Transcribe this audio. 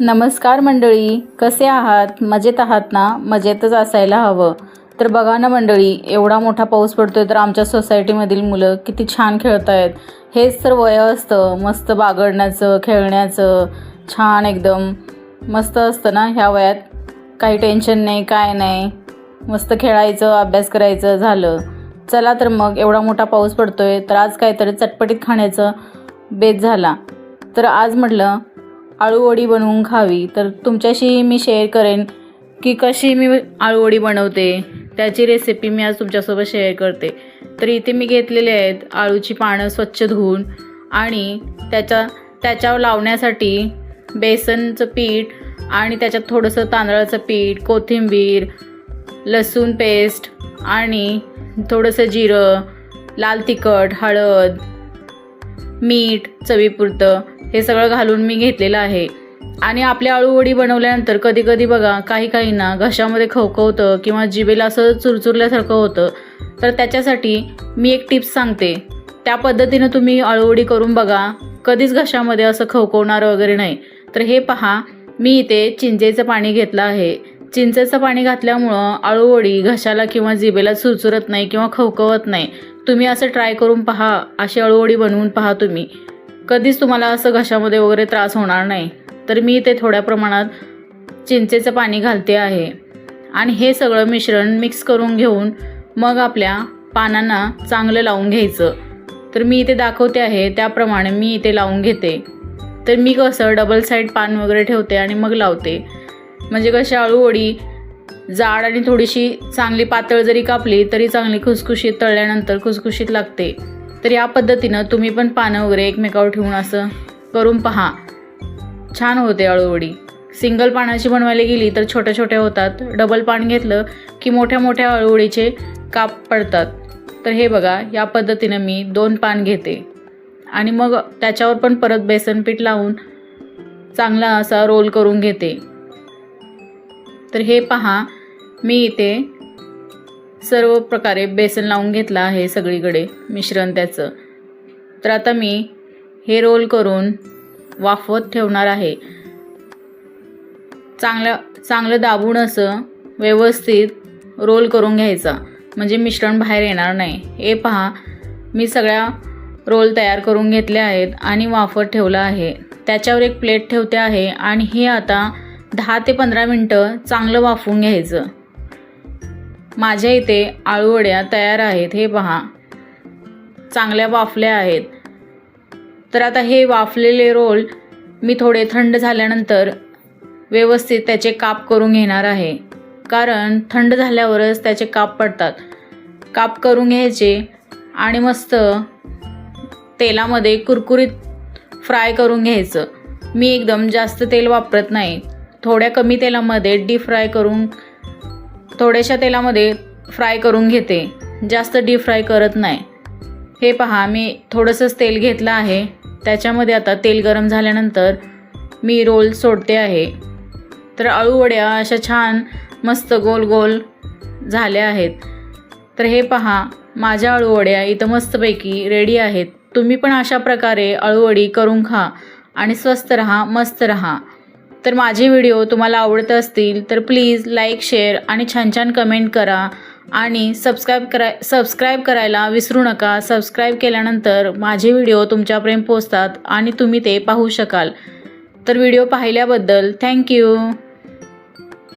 नमस्कार मंडळी, कसे आहात? मजेत आहात ना? मजेतच असायला हवं. तर बघा ना मंडळी, एवढा मोठा पाऊस पडतोय तर आमच्या सोसायटीमधील मुलं किती छान खेळत आहेत. हेच तर वय असतं मस्त बागडण्याचं, खेळण्याचं. छान एकदम मस्त असतं ना ह्या वयात. काही टेन्शन नाही, काय नाही, मस्त खेळायचं, अभ्यास करायचं, झालं. चला तर मग, एवढा मोठा पाऊस पडतोय तर आज काहीतरी चटपटीत खाण्याचं बेत झाला. तर आज म्हटलं आळूवडी बनवून खावी. तर तुमच्याशी मी शेअर करेन की कशी मी आळूवडी बनवते, त्याची रेसिपी मी आज तुमच्यासोबत शेअर करते. तर इथे मी घेतलेले आहेत आळूची पानं स्वच्छ धुवून, आणि त्याच्यावर लावण्यासाठी बेसनचं पीठ आणि त्याच्यात थोडंसं तांदळाचं पीठ, कोथिंबीर, लसूण पेस्ट आणि थोडंसं जिरं, लाल तिखट, हळद, मीठ चवीपुरतं हे सगळं घालून मी घेतलेलं आहे. आणि आपल्या आळूवडी बनवल्यानंतर कधी कधी बघा काही ना घशामध्ये खवखवतं किंवा जिभेला असं चुरचुरल्यासारखं होतं. तर त्याच्यासाठी मी एक टिप्स सांगते, त्या पद्धतीनं तुम्ही आळूवडी करून बघा. कधीच घशामध्ये असं खवखवणारं वगैरे नाही. तर हे पहा, मी इथे चिंचेचं पाणी घेतलं आहे. चिंचेचं पाणी घातल्यामुळं आळूवडी घशाला किंवा जिभेला चुरचुरत नाही किंवा खवखवत नाही. तुम्ही असं ट्राय करून पहा, अशी आळूवडी बनवून पहा तुम्ही. कधीच तुम्हाला असं घशामध्ये वगैरे त्रास होणार नाही. तर मी इथे थोड्या प्रमाणात चिंचेचं पाणी घालते आहे. आणि हे सगळं मिश्रण मिक्स करून घेऊन मग आपल्या पानांना चांगलं लावून घ्यायचं. तर मी इथे दाखवते आहे त्याप्रमाणे मी इथे लावून घेते. तर मी कसं डबल साईड पान वगैरे ठेवते आणि मग लावते. म्हणजे कशी आळूवडी जाड आणि थोडीशी चांगली पातळ जरी कापली तरी चांगली खुसखुशीत, तळल्यानंतर खुसखुशीत लागते. तर या पद्धतीनं तुम्ही पण पानं वगैरे एकमेकावर ठेवून असं करून पहा, छान होते आळूवडी. सिंगल पानाची बनवायला गेली तर छोट्या छोट्या होतात. डबल पान घेतलं की मोठ्या मोठ्या आळूवडीचे काप पडतात. तर हे बघा, या पद्धतीनं मी 2 पान घेते आणि मग त्याच्यावर पण परत बेसन पीठ लावून चांगला असा रोल करून घेते. तर हे पहा, मी इथे सर्व प्रकारे बेसन लावून घेतलं आहे सगळीकडे मिश्रण त्याचं. तर आता मी हे रोल करून वाफवत ठेवणार आहे. चांगलं दाबून असं व्यवस्थित रोल करून घ्यायचा, म्हणजे मिश्रण बाहेर येणार नाही. हे पहा, मी सगळ्या रोल तयार करून घेतले आहेत आणि वाफवत ठेवलं आहे. त्याच्यावर एक प्लेट ठेवते आहे आणि हे आता 10 ते 15 मिनटं चांगलं वाफवून घ्यायचं. माझ्या इथे आळूवड्या तयार आहेत. हे पहा, चांगल्या वाफल्या आहेत. तर आता हे वाफलेले रोल मी थोडे थंड झाल्यानंतर व्यवस्थित त्याचे काप करून घेणार आहे, कारण थंड झाल्यावरच त्याचे काप पडतात. काप करून घ्यायचे आणि मस्त तेलामध्ये कुरकुरीत फ्राय करून घ्यायचं. मी एकदम जास्त तेल वापरत नाही, थोड्या कमी तेलामध्ये डीप फ्राय करून, थोड्याशा तेलामध्ये फ्राय करून घेते, जास्त डीप फ्राय करत नाही. हे पहा, मी थोडंसंच तेल घेतलं आहे. त्याच्यामध्ये आता तेल गरम झाल्यानंतर मी रोल सोडते आहे. तर आळूवड्या अशा छान मस्त गोल गोल झाल्या आहेत. तर हे पहा, माझ्या आळूवड्या इथं मस्तपैकी रेडी आहेत. तुम्ही पण अशा प्रकारे आळूवडी करून खा आणि स्वस्त रहा, मस्त रहा. तर माझे व्हिडिओ तुम्हाला आवडत असतील तर प्लीज लाईक, शेअर आणि छान छान कमेंट करा आणि सबस्क्राईब करायला विसरू नका. सबस्क्राईब केल्यानंतर माझे व्हिडिओ तुमच्यापर्यंत पोहोचतात आणि तुम्ही ते पाहू शकाल. तर व्हिडिओ पाहिल्याबद्दल थँक्यू.